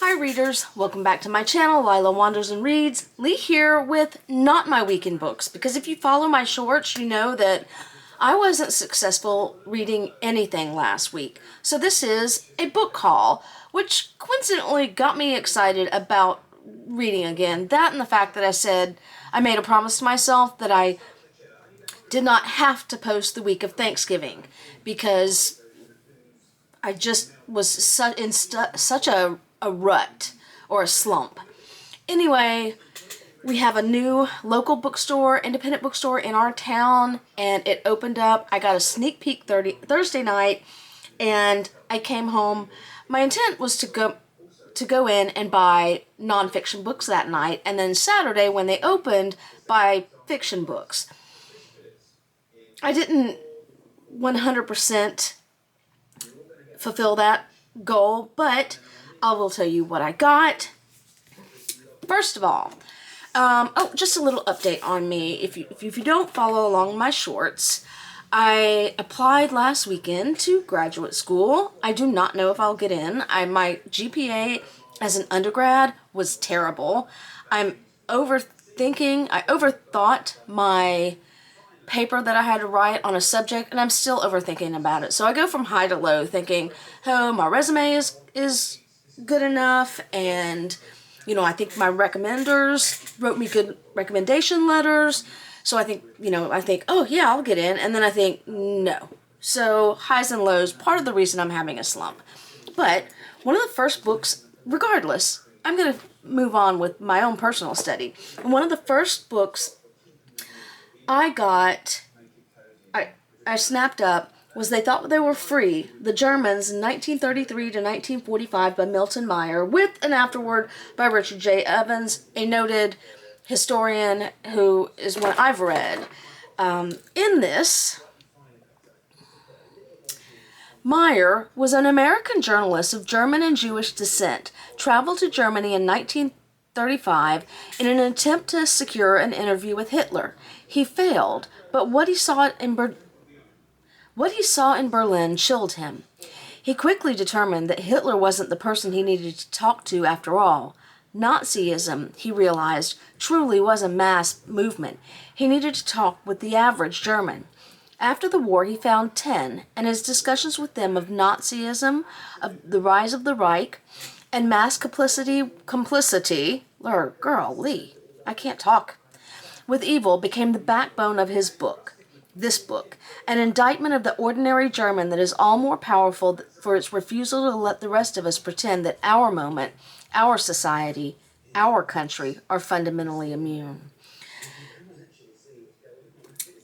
Hi readers, welcome back to my channel, Lila Wanders and Reads. Lee here with not my weekend books, because if you follow my shorts, you know that I wasn't successful reading anything last week. So this is a book haul, which coincidentally got me excited about reading again. That and the fact that I made a promise to myself that I did not have to post the week of Thanksgiving, because I just was in such a rut or a slump. Anyway, we have a new local bookstore, independent bookstore in our town, and it opened up. I got a sneak peek Thursday night, and I came home. My intent was to go in and buy nonfiction books that night, and then Saturday when they opened, buy fiction books. I didn't 100% fulfill that goal, but I will tell you what I got. First of all, just a little update on me. If you don't follow along my shorts, I applied last weekend to graduate school. I do not know if I'll get in. My GPA as an undergrad was terrible. I overthought my paper that I had to write on a subject, and I'm still overthinking about it. So I go from high to low thinking, oh, my resume is good enough, and I think my recommenders wrote me good recommendation letters. So I think, oh yeah, I'll get in, and then I think, no. So highs and lows, part of the reason I'm having a slump. But one of the first books, regardless, I'm going to move on with my own personal study. And one of the first books I snapped up was They Thought They Were Free, The Germans, 1933 to 1945 by Milton with an afterword by Richard J. Evans, a noted historian who is one I've read. In this, Meyer was an American journalist of German and Jewish descent, traveled to Germany in 1935 in an attempt to secure an interview with Hitler. He failed, but what he saw in Berlin chilled him. He quickly determined that Hitler wasn't the person he needed to talk to after all. Nazism, he realized, truly was a mass movement. He needed to talk with the average German. After the war, he found 10, and his discussions with them of Nazism, of the rise of the Reich, and mass complicity, Lee, I can't talk, with evil became the backbone of this book, an indictment of the ordinary German that is all more powerful for its refusal to let the rest of us pretend that our moment, our society, our country are fundamentally immune.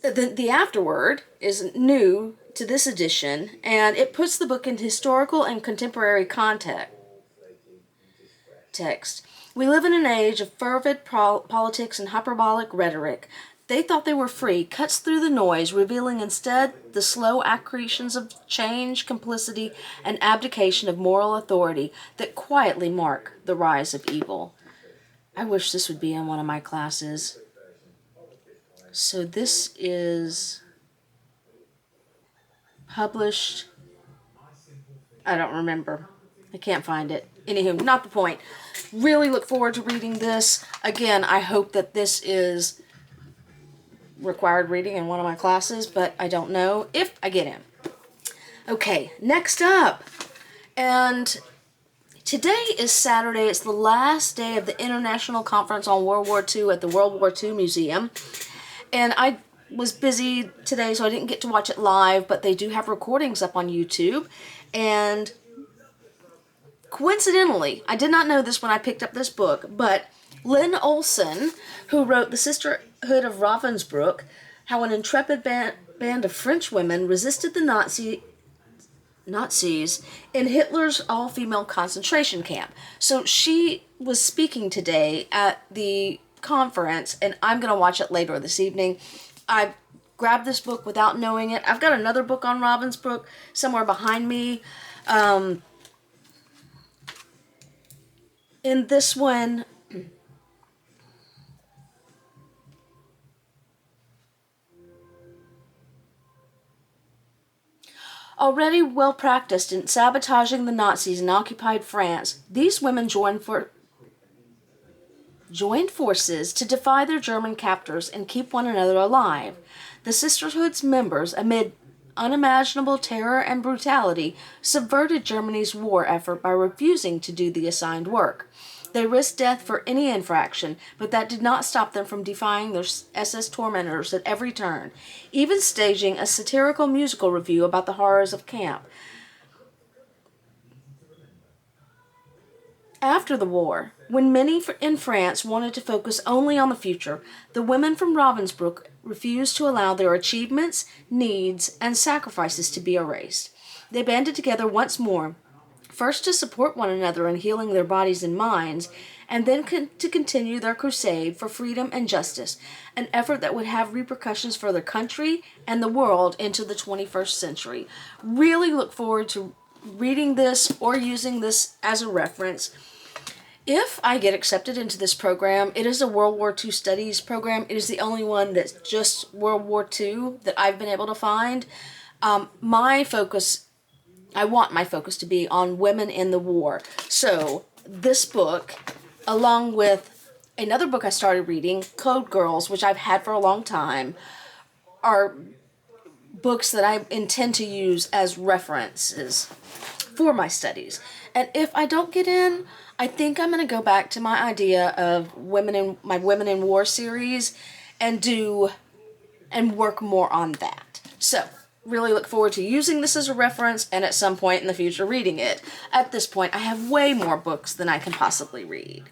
The afterword is new to this edition, and it puts the book in historical and contemporary context. We live in an age of fervid politics and hyperbolic rhetoric. They Thought They Were Free cuts through the noise, revealing instead the slow accretions of change, complicity, and abdication of moral authority that quietly mark the rise of evil. I wish this would be in one of my classes. So this is published, I don't remember. I can't find it. Anywho, not the point. Really look forward to reading this. Again, I hope that this is required reading in one of my classes, but I don't know if I get in. Okay, next up. And today is Saturday. It's the last day of the International Conference on World War II at the World War II Museum. And I was busy today, so I didn't get to watch it live, but they do have recordings up on YouTube. And coincidentally, I did not know this when I picked up this book, but Lynne Olson, who wrote The Sisterhood of Ravensbruck, how an intrepid band of French women resisted the Nazis in Hitler's all-female concentration camp. So she was speaking today at the conference, and I'm going to watch it later this evening. I grabbed this book without knowing it. I've got another book on Ravensbruck somewhere behind me. In this one, Already well practiced in sabotaging the Nazis in occupied France, these women joined forces to defy their German captors and keep one another alive. The Sisterhood's members, amid unimaginable terror and brutality, subverted Germany's war effort by refusing to do the assigned work. They risked death for any infraction, but that did not stop them from defying their SS tormentors at every turn, even staging a satirical musical revue about the horrors of camp. After the war, when many in France wanted to focus only on the future, the women from Ravensbruck refused to allow their achievements, needs, and sacrifices to be erased. They banded together once more, first to support one another in healing their bodies and minds, and then to continue their crusade for freedom and justice, an effort that would have repercussions for their country and the world into the 21st century. Really look forward to reading this or using this as a reference. If I get accepted into this program, it is a World War II studies program. It is the only one that's just World War II that I've been able to find. I want my focus to be on women in the war. So this book, along with another book I started reading, Code Girls, which I've had for a long time, are books that I intend to use as references for my studies. And if I don't get in, I think I'm going to go back to my idea of my Women in War series and work more on that. So really look forward to using this as a reference and at some point in the future reading it. At this point, I have way more books than I can possibly read.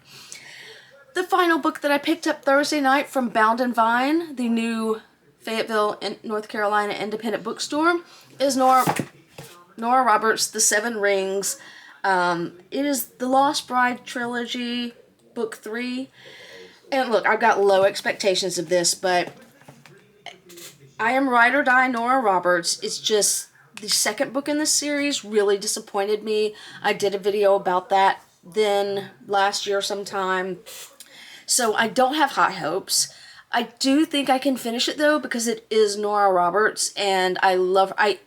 The final book that I picked up Thursday night from Bound and Vine, the new Fayetteville, North Carolina independent bookstore, is Nora Roberts' The Seven Rings. It is the Lost Bride trilogy, book 3. And look, I've got low expectations of this, but I am ride or die Nora Roberts. It's just the second book in this series really disappointed me. I did a video about that then last year sometime. So I don't have high hopes. I do think I can finish it though because it is Nora Roberts and I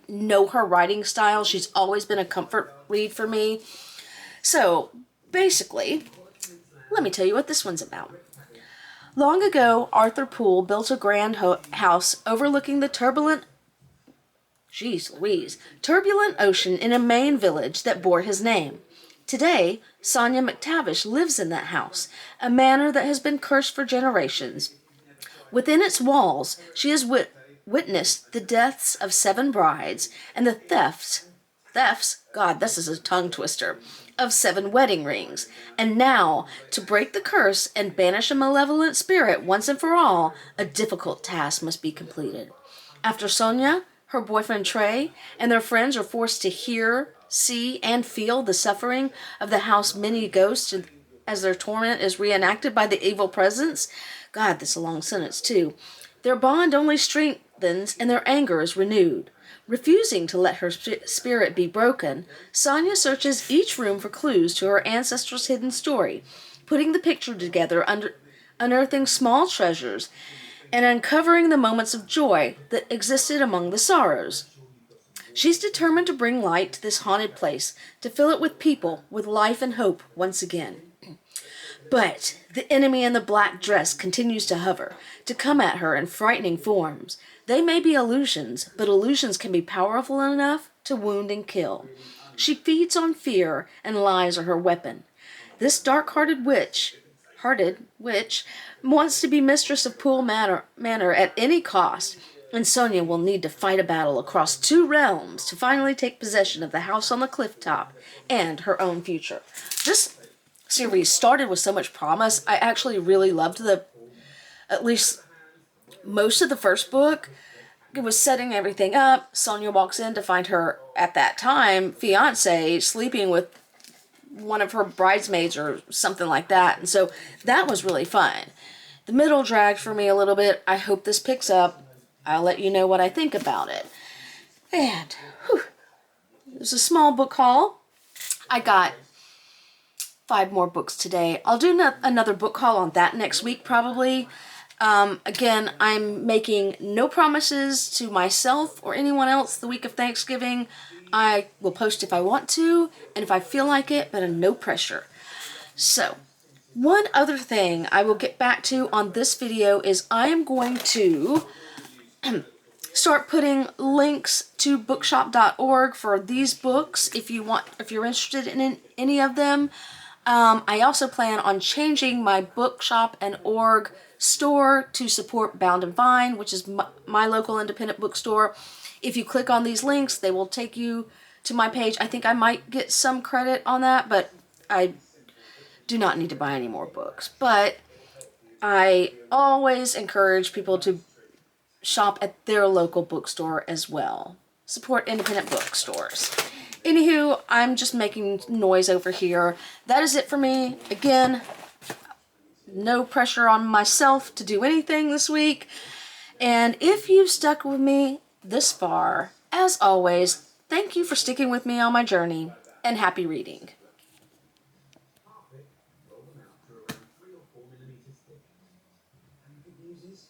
know her writing style. She's always been a comfort read for me. So basically, let me tell you what this one's about. Long ago, Arthur Poole built a grand house overlooking the turbulent ocean in a Maine village that bore his name. Today, Sonia McTavish lives in that house, a manor that has been cursed for generations. Within its walls, she has witnessed the deaths of 7 brides and the thefts, God, this is a tongue twister, of 7 wedding rings. And now, to break the curse and banish a malevolent spirit once and for all, a difficult task must be completed. After Sonia, her boyfriend Trey, and their friends are forced to hear, see, and feel the suffering of the house's many ghosts as their torment is reenacted by the evil presence. God, that's a long sentence too. Their bond only strengthens and their anger is renewed. Refusing to let her spirit be broken, Sonia searches each room for clues to her ancestors' hidden story, putting the picture together, unearthing small treasures, and uncovering the moments of joy that existed among the sorrows. She's determined to bring light to this haunted place, to fill it with people, with life and hope once again. But the enemy in the black dress continues to hover, to come at her in frightening forms. They may be illusions, but illusions can be powerful enough to wound and kill. She feeds on fear, and lies are her weapon. This dark-hearted witch wants to be mistress of Poole Manor at any cost, and Sonia will need to fight a battle across 2 realms to finally take possession of the house on the cliff top and her own future. This series started with so much promise. I actually really loved at least most of the first book. It was setting everything up. Sonia walks in to find her, at that time, fiance sleeping with one of her bridesmaids or something like that. And so that was really fun. The middle dragged for me a little bit. I hope this picks up. I'll let you know what I think about it. And it was a small book haul. I got 5 more books today. I'll do another book haul on that next week probably. Again, I'm making no promises to myself or anyone else the week of Thanksgiving. I will post if I want to, and if I feel like it, but no pressure. So, one other thing I will get back to on this video is I am going to start putting links to bookshop.org for these books if you're interested in any of them. I also plan on changing my bookshop and org store to support Bound and Vine, which is my local independent bookstore. If you click on these links, they will take you to my page. I think I might get some credit on that, but I do not need to buy any more books. But I always encourage people to shop at their local bookstore as well. Support independent bookstores. Anywho, I'm just making noise over here. That is it for me. Again, no pressure on myself to do anything this week. And if you've stuck with me this far, as always, thank you for sticking with me on my journey, and happy reading. Roll them out to around 3 or 4 millimeters thick. And the good news is